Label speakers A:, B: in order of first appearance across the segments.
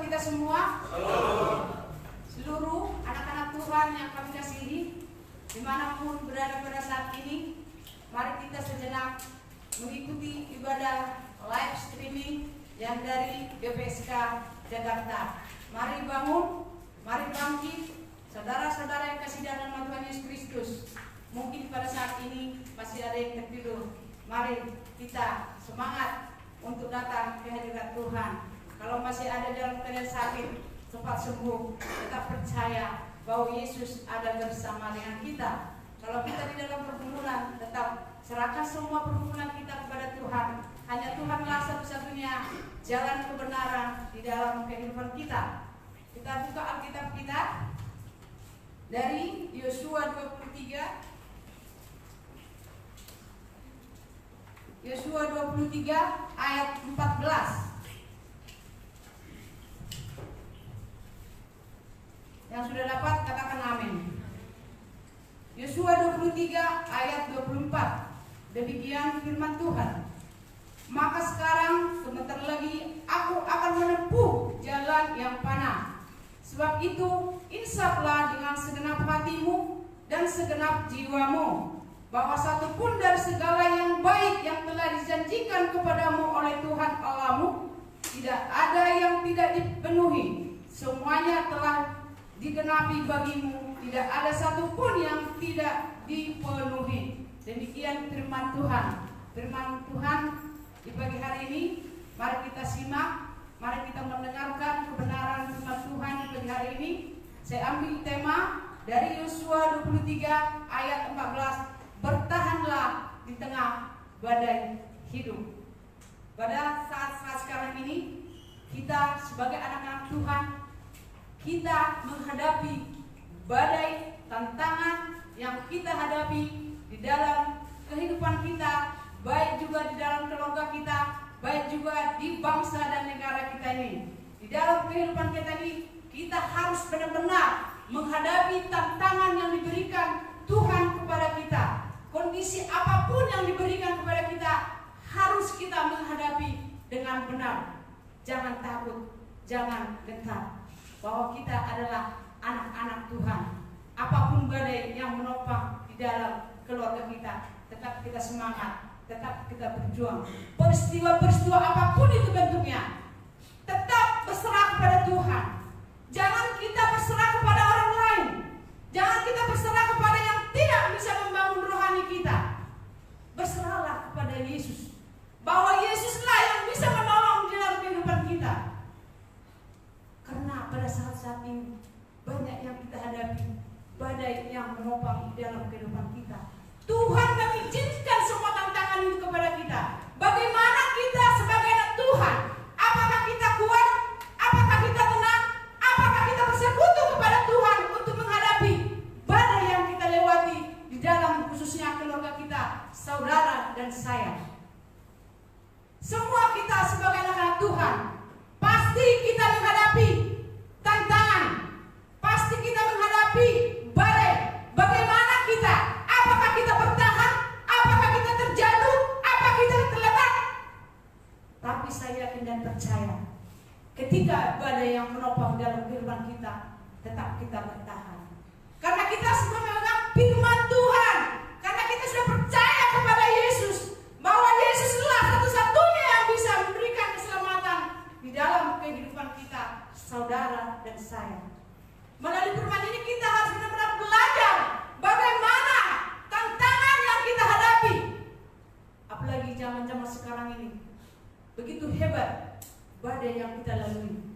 A: kita semua? Seluruh anak-anak Tuhan yang kami kasihi, dimanapun berada pada saat ini, mari kita sejenak mengikuti ibadah live streaming yang dari GPSK Jakarta. Mari bangun, mari bangkit, saudara-saudara yang kasih dalam nama Tuhan Yesus Kristus. Mungkin pada saat ini masih ada yang tertidur. Mari kita semangat untuk datang ke hadirat Tuhan. Kalau masih ada dalam keadaan sakit, cepat sembuh. Tetap percaya bahwa Yesus ada bersama dengan kita. Kalau kita di dalam pergumulan, tetap serahkan semua pergumulan kita kepada Tuhan. Hanya Tuhanlah satu-satunya jalan kebenaran di dalam kehidupan kita. Kita buka Alkitab kita dari Yosua 23. Yosua 23 ayat 14. Yang sudah dapat katakan amin. Yosua 23 ayat 24. Demikian firman Tuhan. Maka sekarang sebentar lagi aku akan menempuh jalan yang panah. Sebab itu insaflah dengan segenap hatimu dan segenap jiwamu, bahwa satupun dari segala yang baik yang telah dijanjikan kepadamu oleh Tuhan Allahmu tidak ada yang tidak dipenuhi. Semuanya telah digenapi bagimu, tidak ada satupun yang tidak dipenuhi. Demikian firman Tuhan. Firman Tuhan di pagi hari ini, mari kita simak, mari kita mendengarkan kebenaran firman Tuhan di pagi hari ini. Saya ambil tema dari Yosua 23 ayat 14. Bertahanlah di tengah badai hidup. Pada saat-saat sekarang ini, kita sebagai anak-anak Tuhan, kita menghadapi badai tantangan yang kita hadapi di dalam kehidupan kita, baik juga di dalam keluarga kita, baik juga di bangsa dan negara kita ini. Di dalam kehidupan kita ini, kita harus benar-benar menghadapi tantangan yang diberikan Tuhan kepada kita. Kondisi apapun yang diberikan kepada kita harus kita menghadapi dengan benar. Jangan takut, jangan gentar, bahwa kita adalah anak-anak Tuhan. Apapun badai yang menopang di dalam keluarga kita, tetap kita semangat, tetap kita berjuang. Peristiwa-peristiwa apapun itu bentuknya, tetap berserah kepada Tuhan. Jangan kita berserah kepada orang lain. Jangan kita berserah kepada yang tidak bisa membangun rohani kita. Berserahlah kepada Yesus, bahwa Yesuslah yang bisa menolong di dalam kehidupan kita. Karena pada saat-saat ini banyak yang kita hadapi, badai yang menopang di dalam kehidupan kita. Tuhan mengizinkan semua tantangan itu kepada kita. Bagaimana kita sebagai anak Tuhan? Apakah kita kuat? Apakah kita tenang? Apakah kita bersekutu kepada Tuhan untuk menghadapi badai yang kita lewati di dalam khususnya keluarga kita, saudara dan saya? Semua kita sebagai anak-anak Tuhan pasti kita menghadapi tantangan, pasti kita menghadapi badai. Bagaimana kita? Apakah kita bertahan? Apakah kita terjatuh? Apakah kita terletak? Tapi saya yakin dan percaya, ketika badai yang menopang dalam kehidupan kita, tetap kita bertahan. Karena kita sudah memegang firman Tuhan. Karena kita sudah percaya kepada Yesus, bahwa Yesuslah satu-satunya yang bisa memberikan keselamatan di dalam kehidupan kita, saudara dan saya. Melalui firman ini kita harus benar-benar belajar bagaimana tantangan yang kita hadapi. Apalagi zaman-zaman sekarang ini, begitu hebat badai yang kita lalui,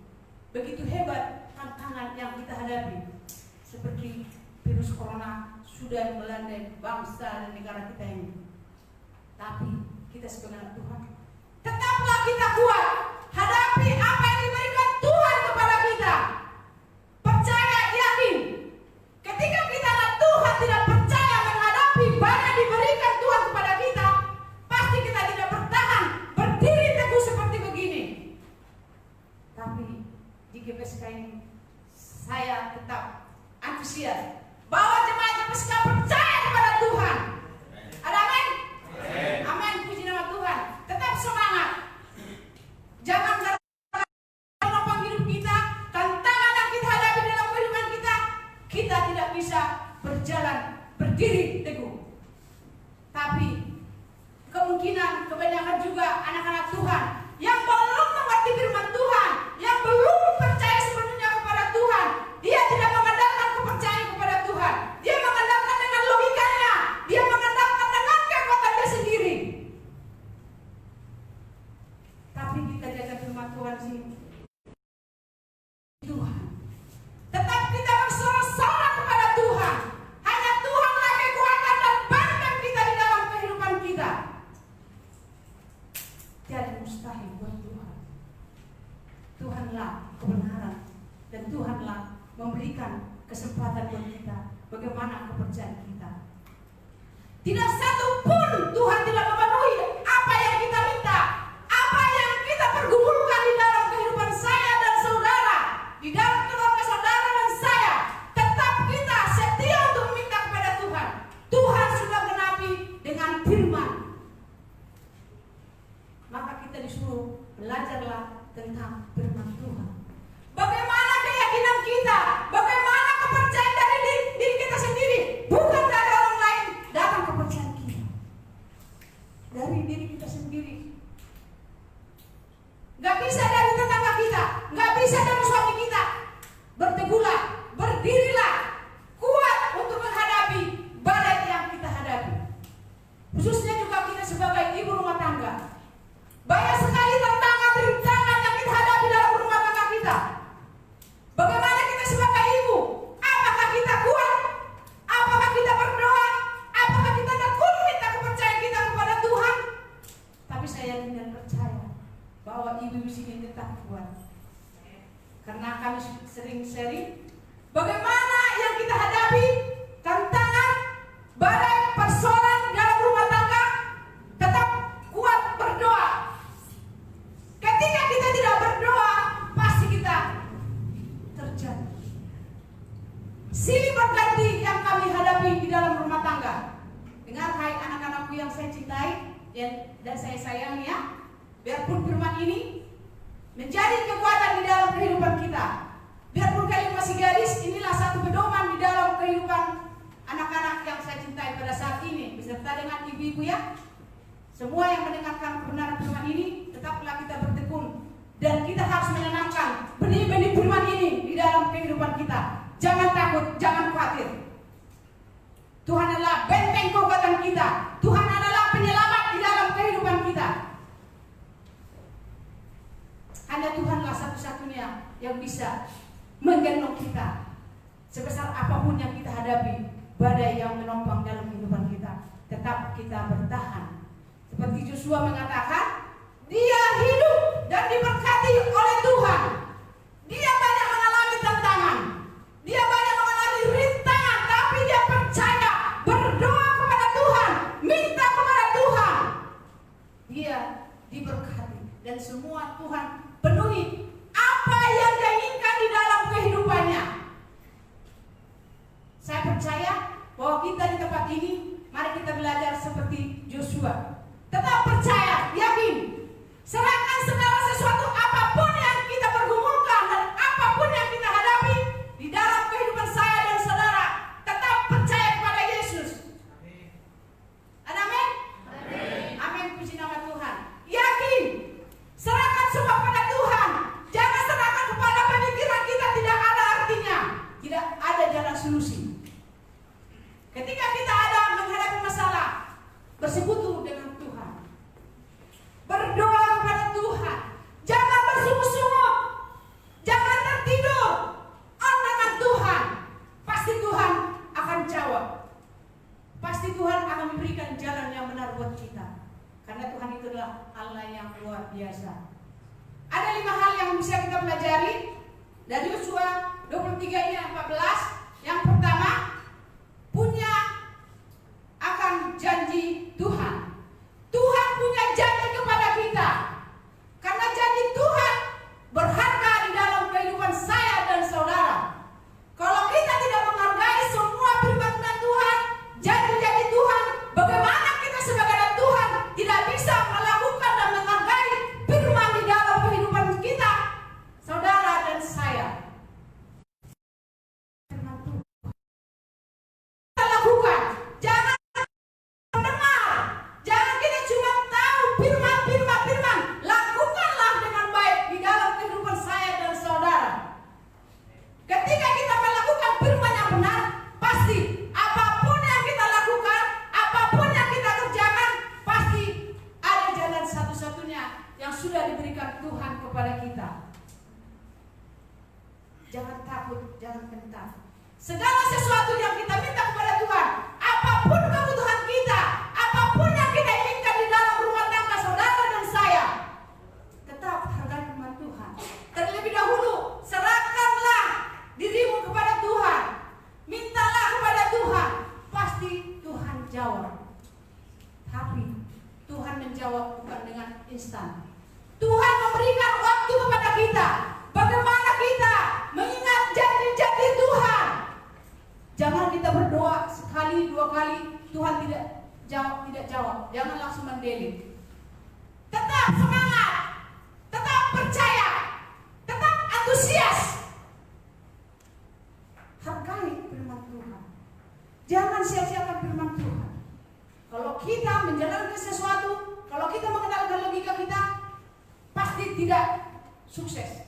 A: begitu hebat tantangan yang kita hadapi. Seperti virus corona sudah melanda bangsa dan negara kita ini. Tapi kita sebagai anak Tuhan, tetaplah kita kuat hadapi apa yang diberikan Tuhan kepada kita. Percaya, yakin. Ketika kita anak Tuhan tidak percaya menghadapi badai yang diberikan Tuhan kepada kita, pasti kita tidak bertahan, berdiri teguh seperti begini. Tapi di GPSK ini, saya tetap antusias bahwa jemaat GPSK percaya kepada Tuhan. Ada amin? Amin, puji nama Tuhan. Tetap semangat. Tidak satu pun Tuhan tidak memenuhi apa yang kita minta, apa yang kita pergumulkan di dalam kehidupan saya dan saudara, di dalam keluarga saudara dan saya. Tetap kita setia untuk meminta kepada Tuhan. Tuhan sudah genapi dengan firman. Maka kita disuruh belajarlah tentang firman Tuhan. Bagaimana keyakinan kita, bagaimana kepercayaan dari diri kita sendiri, bukan dari orang lain. Datang kepercayaan kita dari diri kita sendiri. Gak bisa dari tetangga kita, gak bisa dari suami kita. Berteguhlah, berdirilah, kuat untuk menghadapi badai yang kita hadapi. Khususnya juga kita sebagai ibu rumah tangga. Banyak sekali tantangan, rintangan yang kita hadapi dalam rumah tangga kita. Bagaimana kita sebagai ibu? Apakah kita kuat? Apakah kita berdoa? Apakah kita tekun minta kepercayaan kita kepada Tuhan? Tapi saya yakin dan percaya bahwa ibu-ibu sini tetap kuat. Karena kami sering sharing bagaimana yang kita hadapi tantangan, badai, persoalan dalam rumah tangga, tetap kuat berdoa. Ketika kita tidak berdoa, pasti kita terjadi silih berganti yang kami hadapi di dalam rumah tangga. Dengar hai anak-anakku yang saya cintai dan saya sayangi ya, biarpun firman ini menjadi kekuatan di dalam kehidupan kita, biarpun kalian masih gadis, inilah satu pedoman di dalam kehidupan anak-anak yang saya cintai pada saat ini, beserta dengan ibu-ibu ya. Semua yang mendengarkan kebenaran firman ini, tetaplah kita bertekun dan kita harus menanamkan benih-benih firman ini di dalam kehidupan kita. Jangan takut, jangan khawatir. Tuhan adalah benteng kekuatan kita. Tuhan adalah penyelamat di dalam kehidupan kita. Hanya Tuhanlah satu-satunya yang bisa menggendong kita. Sebesar apapun yang kita hadapi, badai yang menompang dalam kehidupan kita, tetap kita bertahan. Seperti Joshua mengatakan, dia hidup dan diberkati oleh Tuhan. Dia banyak mengalami tantangan, dia banyak mengalami rintangan, tapi dia percaya, berdoa kepada Tuhan, minta kepada Tuhan. Dia diberkati dan semua Tuhan penuhi apa yang dia inginkan di dalam kehidupannya. Saya percaya bahwa kita di tempat ini, mari kita belajar seperti Joshua. Tetap percaya, yakin, serahkan segala sesuatu apapun yang kita pergumulkan dan apapun yang kita hadapi di dalam kehidupan saya dan saudara. Tetap percaya kepada Yesus. Amin. Amin. Puji nama Tuhan. Yakin, serahkan semua kepada Tuhan. Jangan serahkan kepada pemikiran kita, tidak ada artinya. Tidak ada jalan solusi. Ketika kita ada menghadapi masalah, bersekutu dengan Tuhan, berdoa kepada Tuhan, jangan bersungut-sungut, jangan tertidur, on dengan Tuhan. Pasti Tuhan akan jawab, pasti Tuhan akan memberikan jalan yang benar buat kita, karena Tuhan itu adalah Allah yang luar biasa. Ada 5 hal yang bisa kita pelajari dari Yosua 23 ayat 14. Yang pertama, punya akan janji Tuhan. Tuhan punya janji kepada kita. Karena janji Tuhan berharga di dalam kehidupan saya dan saudara. Kalau kita tidak menghargai semua firman Tuhan, janji-janji Tuhan, bagaimana kita sebagai anak Tuhan tidak bisa melakukan dan menghargai firman di dalam kehidupan kita, saudara dan saya. Kita lakukan, jangan mendengar, jangan kita cuma tahu firman, lakukanlah dengan baik di dalam kehidupan saya dan saudara. Ketika kita melakukan firman yang benar, pasti apapun yang kita lakukan, apapun yang kita kerjakan, pasti ada jalan satu-satunya yang sudah diberikan Tuhan kepada kita. Jangan takut, jangan gentar. Segala sesuatu yang kita minta kepada Tuhan, apapun kebutuhan kita, apapun yang kita inginkan di dalam rumah tangga saudara dan saya, tetap hargai firman Tuhan. Terlebih dahulu, serahkanlah dirimu kepada Tuhan. Mintalah kepada Tuhan, pasti Tuhan jawab. menjawab bukan dengan instan. Tuhan memberikan waktu kepada kita. Bagaimana kita mengingat janji-janji Tuhan. Jangan kita berdoa sekali, dua kali, Tuhan tidak jawab. Jangan langsung mendelete. Tetap semangat, tetap percaya, tetap antusias. Hargai firman Tuhan. Jangan sia-siakan firman Tuhan. Kalau kita menjalankan sesuatu, kalau kita mengenalkan logika kita, pasti tidak sukses.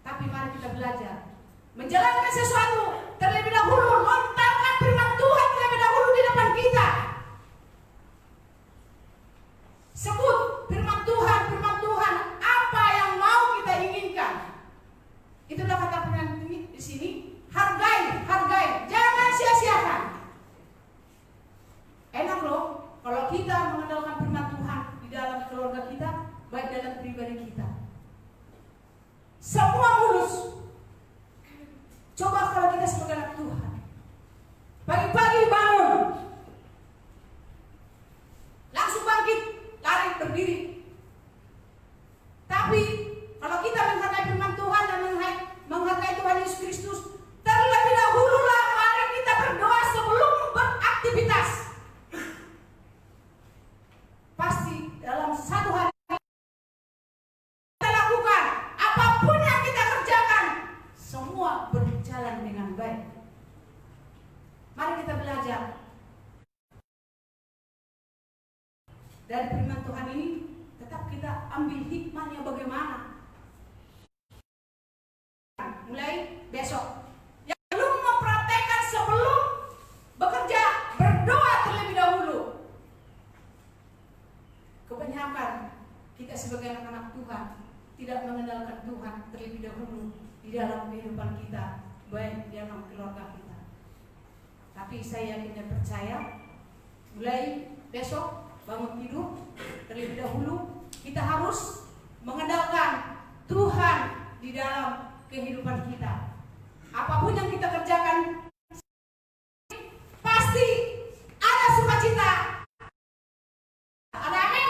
A: Tapi mari kita belajar menjalankan sesuatu terlebih dahulu, lontarkan firman Tuhan terlebih dahulu di depan kita. Sebut firman Tuhan, apa yang mau kita inginkan. Itulah kata firman ini di sini. Hargai, jangan sia-siakan. Enak loh kalau kita mengandalkan firman Tuhan di dalam keluarga kita, baik dalam pribadi kita. Semua mulus. Coba kalau kita sebagai anak Tuhan, pagi-pagi bangun, langsung bangkit, lari berdiri. Tapi kalau kita menghargai firman Tuhan dan menghargai Tuhan Yesus Kristus, terlebih dahululah mari kita berdoa sebelum beraktivitas. Pasti dalam satu hari kita lakukan, apapun yang kita kerjakan, semua berjalan dengan baik. Mari kita belajar dari firman Tuhan ini. Tetap kita ambil hikmahnya bagaimana. Mulai besok, yang belum mempraktekkan sebelum bekerja, berdoa terlebih dahulu. Kebanyakan kita sebagai anak-anak Tuhan tidak mengenalkan Tuhan terlebih dahulu di dalam kehidupan kita, baik di dalam keluarga kita. Tapi saya yakin dan percaya, mulai besok bangun tidur terlebih dahulu, kita harus mengandalkan Tuhan di dalam kehidupan kita. Apapun yang kita kerjakan, pasti ada sukacita. Ada amin?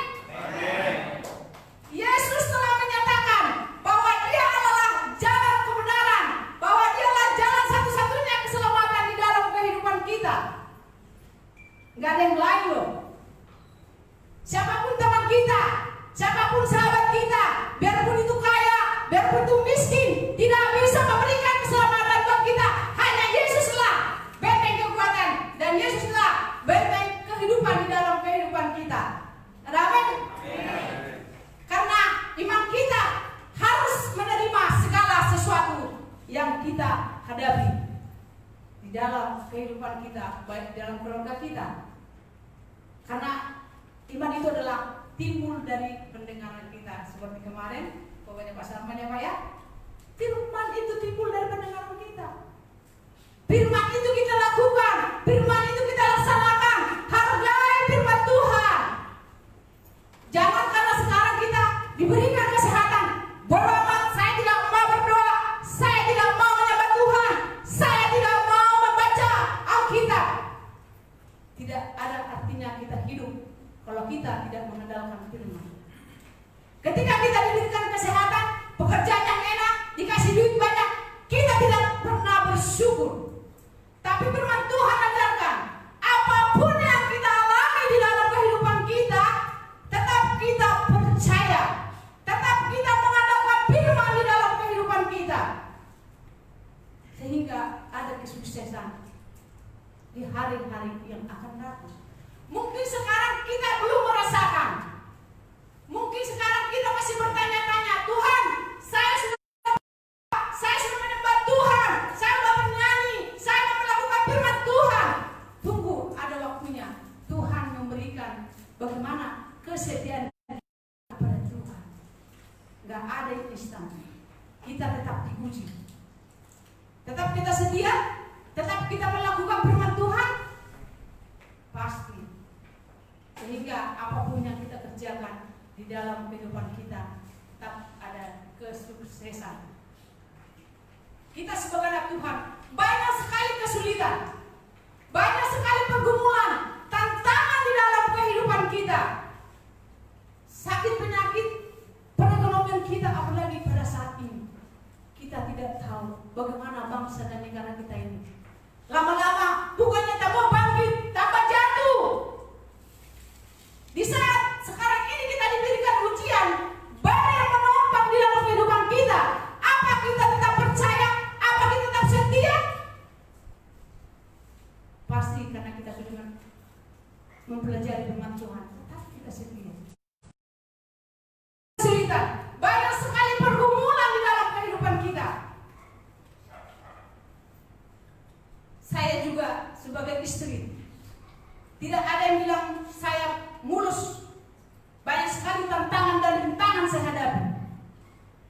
A: Yesus telah menyatakan bahwa Dia adalah jalan kebenaran, bahwa Dialah jalan satu-satunya keselamatan di dalam kehidupan kita. Gak ada yang lain loh. Siapapun teman kita, siapapun sahabat kita, biarpun itu kaya, biarpun itu miskin, tidak bisa memberikan keselamatan buat kita. Hanya Yesuslah benteng kekuatan, dan Yesuslah benteng kehidupan di dalam kehidupan kita. Ada amin? Karena iman kita harus menerima segala sesuatu yang kita hadapi di dalam kehidupan kita, baik di dalam keluarga kita. Karena iman itu adalah timbul dari pendengaran kita. Seperti kemarin, pokoknya Pak Sarman ya Pak ya, firman itu timbul dari pendengaran kita. Firman itu kita lakukan, firman itu kita laksanakan. Hargai firman Tuhan. Jangan karena sekarang kita diberikan kesehatan, bodoh amat, saya tidak mau berdoa, saya tidak mau menyembah Tuhan, saya tidak mau membaca Alkitab. Tidak ada artinya kita hidup kalau kita tidak mengandalkan firman. Ketika kita diberikan kesehatan, pekerjaan yang enak, dikasih duit banyak, kita tidak pernah bersyukur. Tapi firman Tuhan ajarkan, apapun yang kita alami di dalam kehidupan kita, tetap kita percaya, tetap kita mengandalkan firman di dalam kehidupan kita, sehingga ada kesuksesan di hari-hari yang akan datang. Mungkin sekarang kita belum merasakan. Mungkin sekarang kita masih bertanya-tanya, Tuhan, saya sudah menyembah Tuhan, saya sudah bernyanyi, saya sudah melakukan firman Tuhan. Tunggu, ada waktunya. Tuhan memberikan bagaimana kesetiaan kepada Tuhan. Gak ada yang instan. Kita tetap diuji. Tetap kita setia, tetap kita melakukan firman Tuhan, pasti. Sehingga apapun yang kita kerjakan di dalam kehidupan kita, tetap ada kesuksesan. Kita sebagai anak Tuhan, banyak sekali kesulitan, banyak sekali pergumulan, tantangan di dalam kehidupan kita. sakit penyakit, perekonomian kita, apalagi pada saat ini. Kita tidak tahu bagaimana bangsa dan negara kita ini. Lama-lama bukannya tambah bangkit, tambah jatuh. Di saat sekarang ini kita diberikan ujian, banyak yang menumpang di dalam kehidupan kita. Apa kita tetap percaya? Apa kita tetap setia? Pasti karena kita sudah mempelajari firman Tuhan, tetap kita setia. Cerita, banyak sekali pergumulan di dalam kehidupan kita. Saya juga sebagai istri, tidak ada yang bilang saya mulus. Banyak sekali tantangan dan rintangan saya hadapi.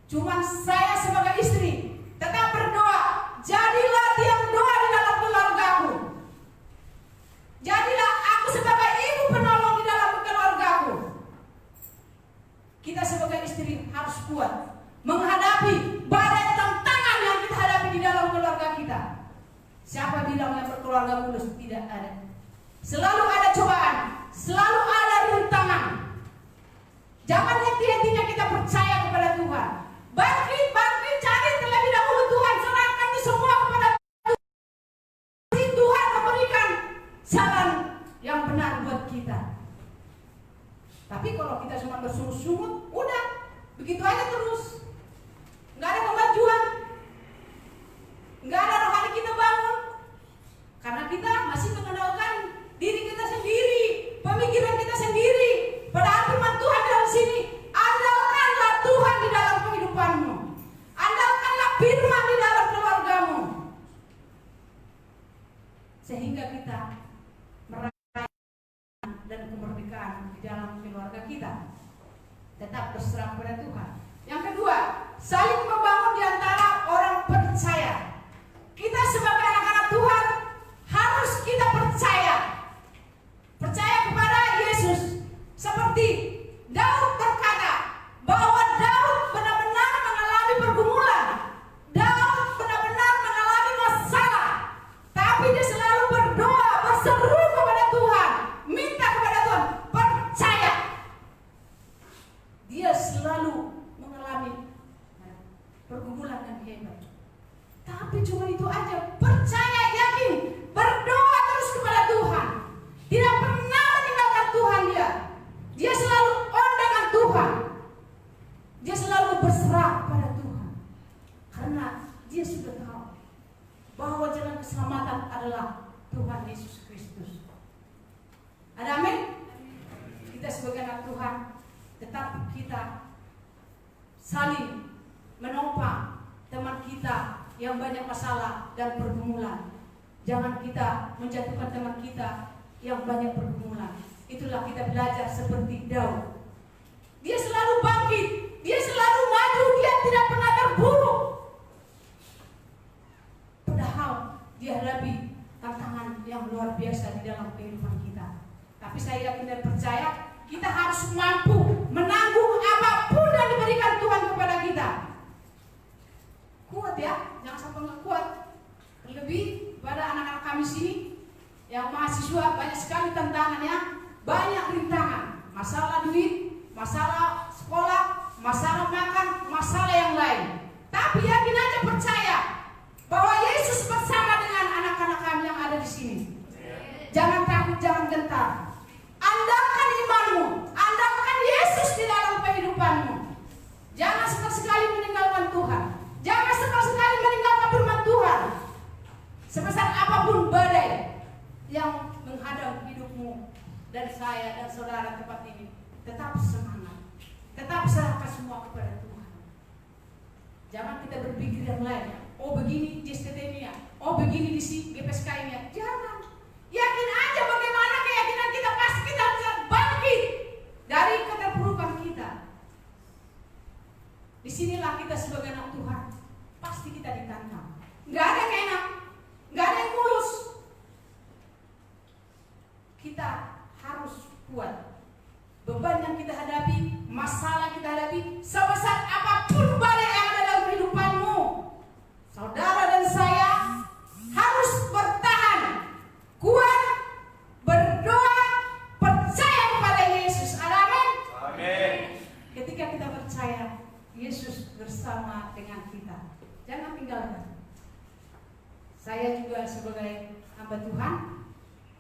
A: Cuman saya sebagai istri tetap berdoa, jadilah tiang doa di dalam keluargaku. Jadilah aku sebagai ibu penolong di dalam keluargaku. Kita sebagai istri harus kuat menghadapi badai tantangan yang kita hadapi di dalam keluarga kita. Siapa bilang yang berkeluarga mulus? Tidak ada. Selalu ada cobaan, selalu ada rintangan. Jangan henti-hentinya kita percaya kepada Tuhan. Bangkit, bangkit, cari terlebih dahulu Tuhan. Serahkan itu semua kepada Tuhan. Tuhan memberikan jalan yang benar buat kita. Tapi kalau kita cuma bersungut-sungut, udah begitu aja terus. Nggak ada kemajuan, nggak ada rohani kita bangun. Karena kita masih mengandalkan diri kita sendiri, pemikiran kita sendiri. Padahal firman Tuhan dalam sini, andalkanlah Tuhan di dalam kehidupanmu. Andalkanlah firman di dalam keluargamu. Sehingga kita meraih dan kemerdekaan di dalam keluarga kita. Tetap berserah pada Tuhan. Yang kedua, saling membangun di antara orang percaya. Kita sebagai anak-anak Tuhan harus kita percaya kepada Yesus. Seperti Daud berkata bahwa Daud benar-benar mengalami pergumulan. Daud benar-benar mengalami masalah. Tapi dia selalu berdoa, berseru kepada Tuhan, minta kepada Tuhan, percaya. Dia selalu mengalami pergumulan yang hebat. Tapi cuma itu aja, percaya, yakin, berdoa terus kepada Tuhan. Tidak pernah meninggalkan Tuhan dia. Dia selalu on dengan Tuhan. Dia selalu berserah pada Tuhan. Karena dia sudah tahu bahwa jalan keselamatan adalah Tuhan Yesus Kristus. Ada amin? Kita sebagai anak Tuhan tetap kita saling menopang teman kita yang banyak masalah dan pergumulan. Jangan kita menjatuhkan teman kita yang banyak pergumulan. Itulah kita belajar seperti Daud. Dia selalu bangkit, dia selalu maju, dia tidak pernah terburuk. Padahal dihadapi tantangan yang luar biasa di dalam kehidupan kita. Tapi saya yakin dan percaya kita harus mampu menanggung apapun yang diberikan Tuhan kepada kita. Kuat ya, jangan sampai nggak kuat. Terlebih pada anak-anak kami sini yang mahasiswa, banyak sekali tantangannya, banyak rintangan, masalah duit, masalah sekolah, masalah makan, masalah yang lain. Tapi yakin aja, percaya bahwa Yesus bersama dengan anak-anak kami yang ada di sini. Jangan takut, jangan gentar. Andalkan imanmu, andalkan Yesus di dalam kehidupanmu. Jangan sekali-sekali meninggalkan Tuhan. Jangan sekali-sekali meninggalkan firman Tuhan. Sebesar apapun badai yang menghadang hidupmu dan saya dan saudara tempat ini, tetap semangat. Tetap serahkan semua kepada Tuhan. Jangan kita berpikir yang lain. Oh begini JSTT-nya, oh begini di GPSK-nya. Jangan. Yakin aja bagaimana keyakinan kita, pasti kita bisa bangkit dari keterpurukan kita. Disinilah kita sebagai anak Tuhan, pasti kita ditantang. Nggak ada yang enak, nggak ada yang mulus. Kita harus kuat. Beban yang kita hadapi, masalah kita hadapi, sebesar apapun badai yang ada dalam kehidupanmu, saudara dan saya harus bertahan, kuat, berdoa, percaya kepada Yesus. Amin. Amin. bersama dengan kita. Jangan tinggalkan. Saya juga sebagai hamba Tuhan,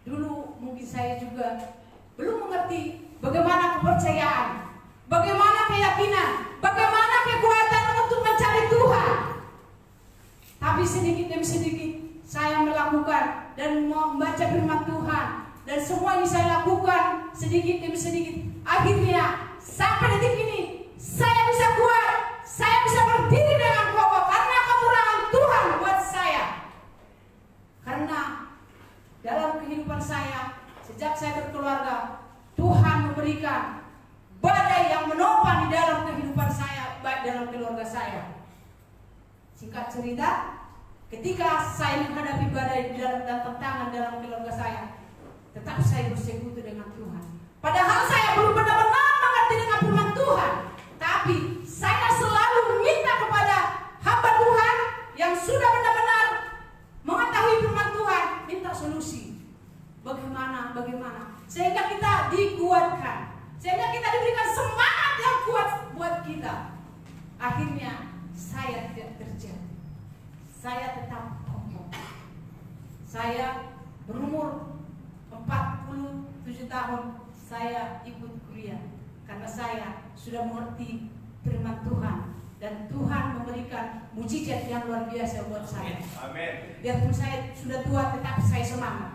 A: dulu mungkin saya juga belum mengerti bagaimana kepercayaan, bagaimana keyakinan, bagaimana kekuatan untuk mencari Tuhan. Tapi sedikit demi sedikit saya melakukan dan membaca firman Tuhan, dan semua ini saya lakukan sedikit demi sedikit. Akhirnya sampai detik ini saya bisa kuat, saya bisa berdiri dengan kokoh karena kemurahan Tuhan buat saya. Karena dalam kehidupan saya sejak saya berkeluarga, Tuhan memberikan badai yang menopang di dalam kehidupan saya, baik dalam keluarga saya. Singkat cerita, ketika saya menghadapi badai dan tantangan dalam keluarga saya, tetap saya bersekutu dengan Tuhan. Padahal saya belum benar-benar mengerti dengan firman Tuhan, tapi saya selalu meminta kepada hamba Tuhan yang sudah benar-benar mengetahui firman Tuhan, minta solusi. Bagaimana? Sehingga kita dikuatkan, sehingga kita diberikan semangat yang kuat buat kita. Akhirnya saya tidak terjadi. Saya tetap kokoh. Saya berumur 47 tahun saya ikut kuliah karena saya sudah mengerti firman Tuhan, dan Tuhan memberikan mujizat yang luar biasa buat saya.
B: Amin.
A: Biarpun saya sudah tua, tetapi saya semangat.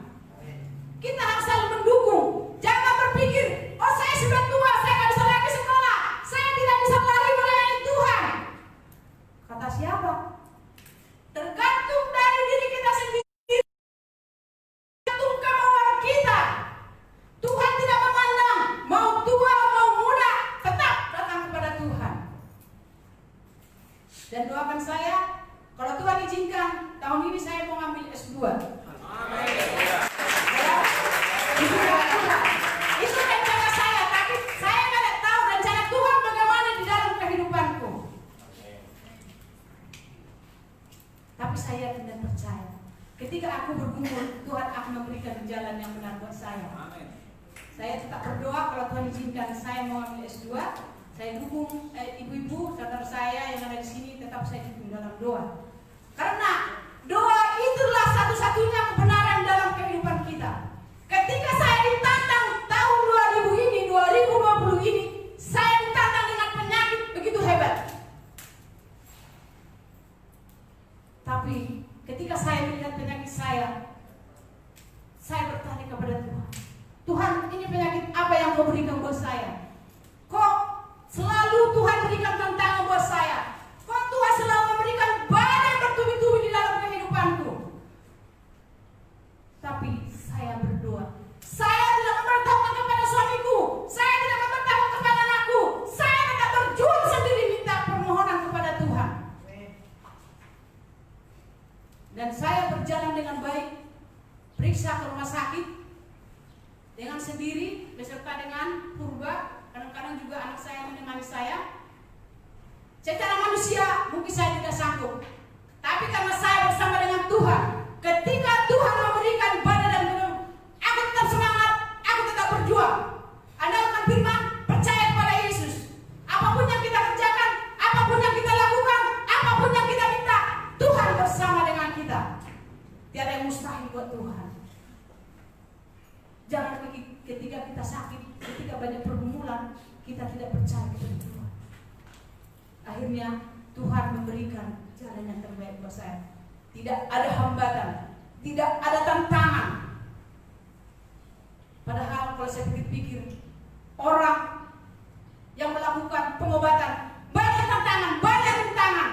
A: Kita harus saling mendukung. Jangan berpikir, oh saya sudah tua, saya nggak bisa lagi sekolah, saya tidak bisa lagi melayani Tuhan. Kata siapa? Tergantung dari diri kita sendiri, tergantung kemauan kita. Tuhan tidak memandang mau tua mau muda, tetap datang kepada Tuhan. Dan doakan saya, kalau Tuhan izinkan, tahun ini saya mau ngambil S2.
B: Amin.
A: Itu rencana saya, tapi saya nggak tahu rencana Tuhan bagaimana di dalam kehidupanku. Tapi saya tidak percaya. Ketika aku bergumul, Tuhan akan memberikan jalan yang benar buat saya. Saya tetap berdoa kalau Tuhan izinkan saya mau ambil S2. Saya dukung ibu-ibu, saudara saya yang ada di sini, tetap saya dukung dalam doa. Karena doa itulah satu-satunya kebenaran dalam kehidupan kita. Ketika saya ditantang tahun 2020 ini, saya ditantang dengan penyakit begitu hebat. Tapi ketika saya melihat penyakit saya bertanya kepada Tuhan, Tuhan, ini penyakit apa yang kau berikan buat saya? Kok selalu Tuhan berikan tantangan buat saya? Kok Tuhan selalu memberikan badai bertubi-tubi di dalam kehidupanku? Tapi saya berdoa, saya tidak memberitahukan kepada suamiku, saya tidak memberitahukan kepada anakku, saya tetap berjuang sendiri minta permohonan kepada Tuhan. Dan saya berjalan dengan baik, periksa ke rumah sakit dengan sendiri beserta dengan Purba. Kadang-kadang juga anak saya menemani saya. Secara manusia mungkin saya tidak sanggup, tapi karena saya bersama dengan Tuhan, ketika Tuhan memberikan badai dan gunung, aku tetap semangat, aku tetap berjuang. Andalkan firman, percaya kepada Yesus. Apapun yang kita kerjakan, apapun yang kita lakukan, apapun yang kita minta, Tuhan bersama dengan kita. Tiada yang mustahil buat Tuhan. Jangan ketika kita sakit, ketika banyak pergumulan, kita tidak percaya kepada Tuhan. Akhirnya Tuhan memberikan jalan yang terbaik buat saya. Tidak ada hambatan, tidak ada tantangan. Padahal kalau saya pikir-pikir, orang yang melakukan pengobatan banyak tantangan.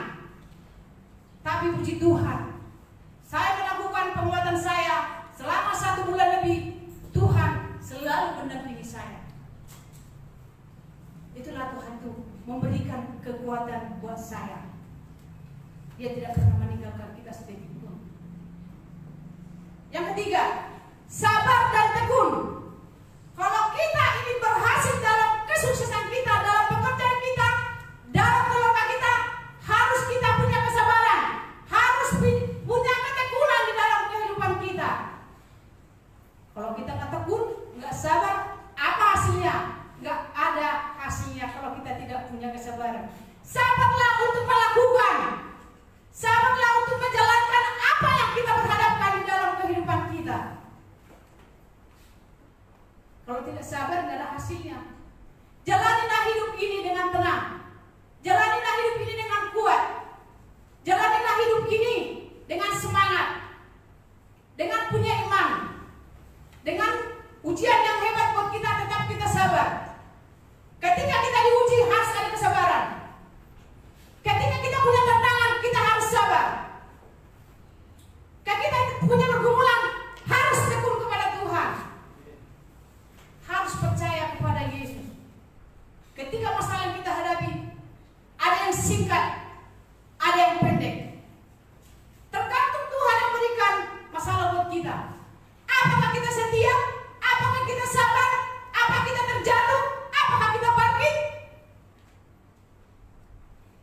A: Tapi puji Tuhan, saya melakukan pengobatan saya selama 1 bulan lebih. Tuhan selalu mendampingi saya. Itulah Tuhan tuh memberikan kekuatan buat saya. Dia tidak pernah meninggalkan kita sedetik pun. Yang ketiga, sabar dan tekun. Kalau kita ingin berhasil dalam kesuksesan kita, dalam pekerjaan kita, dalam keluarga kita, harus kita punya kesabaran, harus punya ketekunan di dalam kehidupan kita. Kalau kita nggak tekun, nggak sabar, apa hasilnya? Nggak ada hasilnya kalau kita tidak punya kesabaran. Sabarlah untuk tidak sabar tidak ada hasilnya. Jalanilah hidup ini dengan tenang. Jalanilah hidup ini dengan kuat. Jalanilah hidup ini dengan semangat. Dengan punya iman. Dengan ujian yang hebat buat kita, tetap kita sabar. Ketika kita diuji harus ada kesabaran. Ketika kita punya tantangan, kita harus sabar. Ketika kita punya pergumulan, harus tekun kepada Tuhan. Harus percaya kepada Yesus. Ketika masalah yang kita hadapi, ada yang singkat, ada yang pendek. Tergantung Tuhan yang berikan masalah buat kita. Apakah kita setia? Apakah kita sabar? Apakah kita terjatuh? Apakah kita bangkit?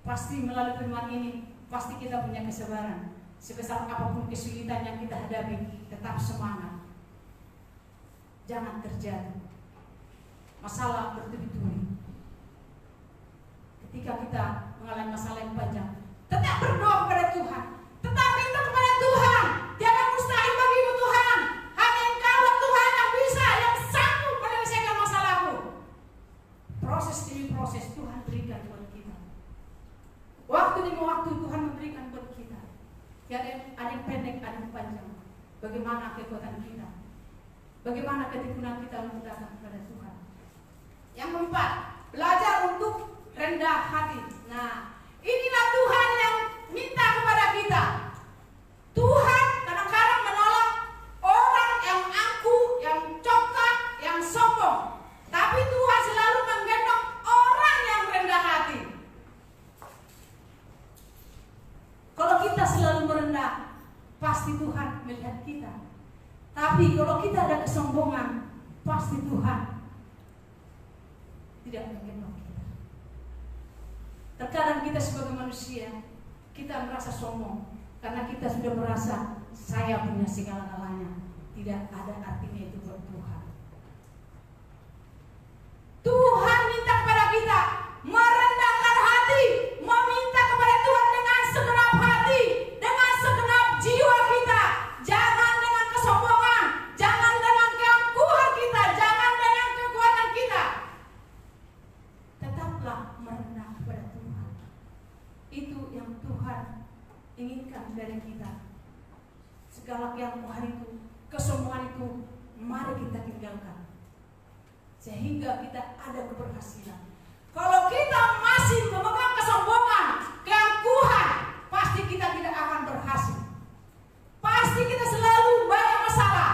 A: Pasti melalui firman ini, pasti kita punya kesabaran. Sebesar apapun kesulitan yang kita hadapi, tetap semangat. Jangan terjatuh. Masalah bertubi-tubi. Ketika kita mengalami masalah yang panjang, tetap berdoa kepada Tuhan. Tetap minta kepada Tuhan. Jangan mustahil bagimu Tuhan. Hanya Engkau Tuhan yang bisa, yang sanggup menyelesaikan masalahmu. Proses demi proses Tuhan berikan buat kita. Waktu demi waktu Tuhan memberikan buat kita. Ada yang pendek, ada yang panjang. Bagaimana kekuatan kita? Bagaimana ketekunan kita untuk datang kepada Tuhan? Yang keempat, belajar untuk rendah hati. Nah, inilah Tuhan yang minta kepada kita. Tuhan kadang-kadang menolak orang yang angkuh, yang congkak, yang sombong. Tapi Tuhan selalu menggendong orang yang rendah hati. Kalau kita selalu merendah, pasti Tuhan melihat kita. Tapi kalau kita ada kesombongan, pasti Tuhan tidak menggendong kita. Terkadang kita sebagai manusia, kita merasa sombong karena kita sudah merasa saya punya segala-galanya. Tidak ada artinya itu buat Tuhan. Tuhan minta kepada kita merendahkan hati, meminta kepada Tuhan dengan segenap hati, dengan segenap jiwa kita. Jangan dengan kesombongan, jangan dengan keangkuhan kita, jangan dengan kekuatan kita. Tetaplah merendah kepada Tuhan. Itu yang Tuhan inginkan dari kita. Segala keangkuhan itu, kesombongan itu, mari kita tinggalkan. Sehingga kita ada keberhasilan. Kalau kita masih memegang kesombongan, keangkuhan, pasti kita tidak akan berhasil. Pasti kita selalu banyak masalah.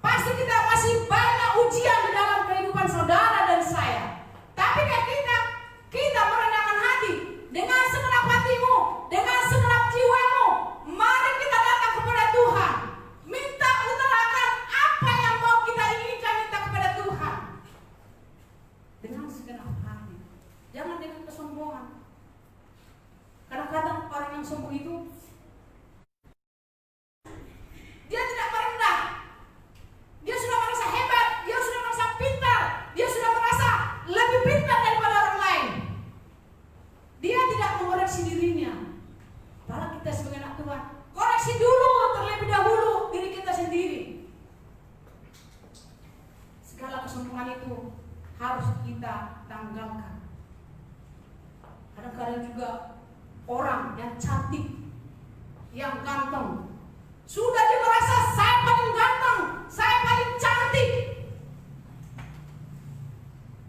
A: Pasti kita masih banyak ujian di dalam kehidupan saudara dan saya. Tapi kita merendahkan hati dengan segenap hatimu, dengan segenap jiwamu. Mari kita datang kepada Tuhan. Minta utarakan apa yang mau kita inginkan, minta kepada Tuhan. Dengan segenap hati. Jangan dengan kesombongan. Kadang-kadang orang yang sombong itu dia tidak merendah. Dia sudah merasa hebat, dia sudah merasa pintar, dia sudah merasa lebih pintar daripada orang lain. Dia tidak mengoreksi dirinya. Padahal kita sebagai anak Tuhan, koreksi dulu terlebih dahulu diri kita sendiri. Segala kesombongan itu harus kita tanggalkan. Kadang-kadang juga orang yang cantik, yang ganteng, sudah dia merasa saya paling ganteng, saya paling cantik.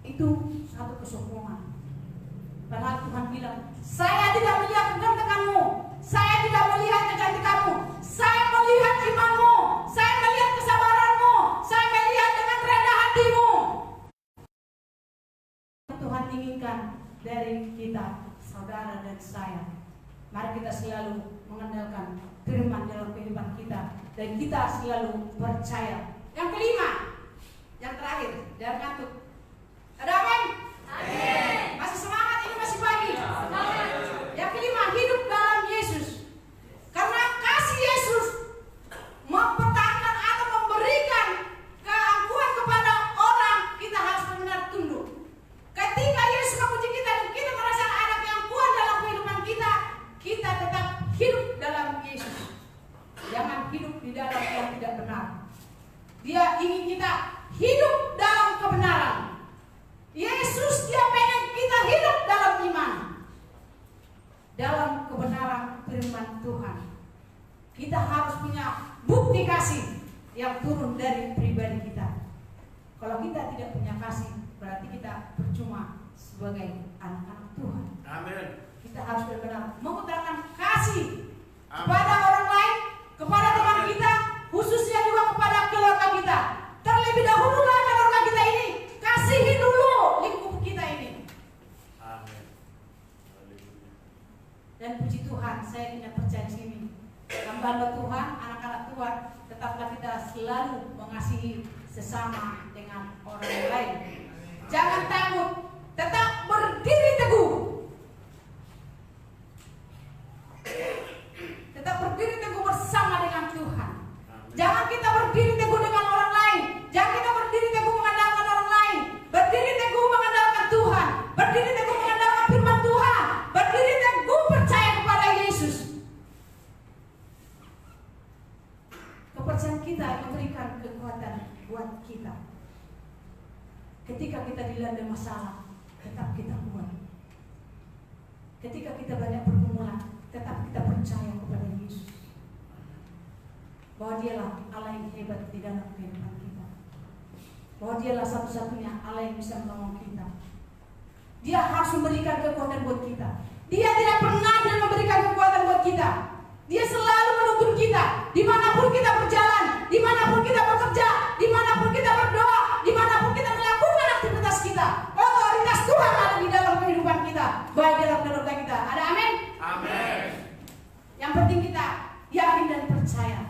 A: Itu satu kesombongan. Padahal Tuhan bilang, saya tidak melihat kegantenganmu, saya tidak melihat kecantikanmu, saya melihat imanmu, saya melihat kesabaranmu, saya melihat dengan rendah hatimu. Tuhan inginkan dari kita, saudara dan saya. Mari kita selalu mengandalkan firman dalam kehidupan kita, dan kita selalu percaya. Yang kelima, yang terakhir, jangan ngantuk. Ada amin? Amin. Masih semangat, ini masih pagi. Yang kelima, hidup dalam Yesus. Karena kasih Yesus mempertahankan atau memberikan keangkuhan kepada orang, kita harus benar-benar tunduk. Ketika Yesus memuji kita dan kita merasa ada keangkuhan dalam kehidupan kita, kita tetap hidup dalam Yesus. Jangan hidup di dalam yang tidak benar. Dia ingin kita hidup dalam kebenaran. satu-satunya bukti kasih yang turun dari pribadi kita. Kalau kita tidak punya kasih, berarti kita percuma sebagai anak-anak Tuhan.
B: Amin.
A: Kita harus benar-benar mengutarakan kasih kepada orang lain, kepada teman kita, khususnya juga kepada keluarga kita. Terlebih dahululah keluarga kita ini, kasihi dulu lingkup kita ini.
B: Amin.
A: Dan puji Tuhan, saya punya percaya di sini. Hamba Tuhan, anak-anak Tuhan, tetaplah kita selalu mengasihi sesama dengan orang lain. Jangan takut, tetap berdiri teguh. Tetap berdiri teguh bersama dengan Tuhan. Jangan kita berdiri teguh dengan orang lain. Jangan kita berdiri teguh mengandalkan orang lain. Berdiri teguh mengandalkan Tuhan. Berdiri teguh mengandalkan firman Tuhan. Berdiri teguh percaya kepada Yesus. Kepercayaan kita memberikan kekuatan buat kita. Ketika kita dilanda masalah, tetap kita kuat. Ketika kita banyak pergumulan, tetap kita percaya kepada Yesus. Bahwa dialah Allah yang hebat di dalam kehidupan kita. Bahwa dialah satu-satunya Allah yang bisa menolong kita. Dia harus memberikan kekuatan buat kita. Dia tidak pernah memberikan kekuatan buat kita. Dia selalu menuntun kita. Dimanapun kita berjalan, dimanapun kita bekerja, dimanapun kita berdoa, dimanapun kita melakukan aktivitas kita, otoritas Tuhan ada di dalam kehidupan kita, baik dalam keluarga kita. Ada amin?
B: Amin.
A: Yang penting kita yakin dan percaya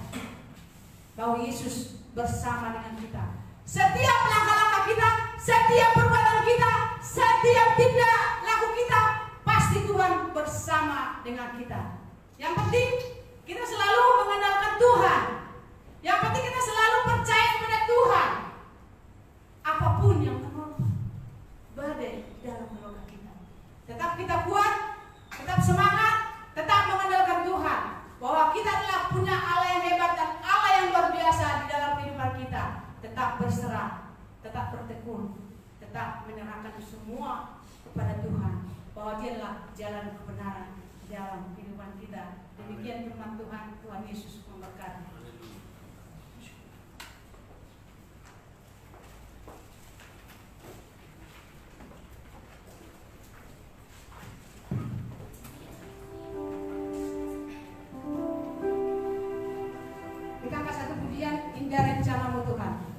A: bahwa Yesus bersama dengan kita. Setiap langkah-langkah kita, setiap perbuatan kita, setiap tindak laku kita, pasti Tuhan bersama dengan kita. Yang penting kita selalu mengandalkan Tuhan. Yang penting kita selalu percaya kepada Tuhan. Apapun yang menerpa badai dalam keluarga kita, tetap kita kuat, tetap semangat, tetap mengandalkan Tuhan. Bahwa kita telah punya Allah yang hebat dan Allah yang luar biasa di dalam kehidupan kita. Tetap berserah, tetap bertekun, tetap menyerahkan semua kepada Tuhan. Bahwa Dia adalah jalan kebenaran dalam kehidupan kita. Demikian firman Tuhan. Tuhan Yesus memberkati. Kita angkat satu pujian, Indah Rencanamu Tuhan.